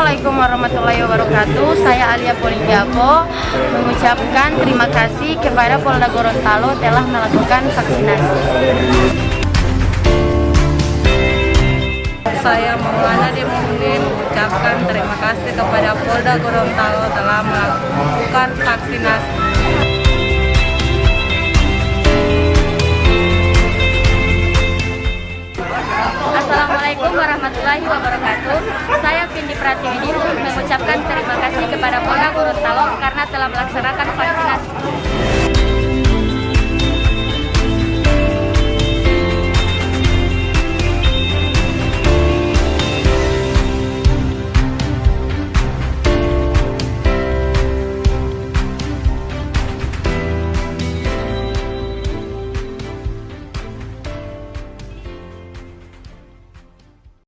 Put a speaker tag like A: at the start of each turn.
A: Assalamualaikum warahmatullahi wabarakatuh. Saya Alia Poligiapo mengucapkan terima kasih kepada Polda Gorontalo telah melakukan vaksinasi.
B: Saya Maulana Demudin mengucapkan terima kasih kepada Polda Gorontalo telah melakukan vaksinasi.
A: Assalamualaikum warahmatullahi wabarakatuh. Saya Vindi Pratiwi mengucapkan terima kasih kepada Polda Gorontalo karena telah melaksanakan vaksinasi.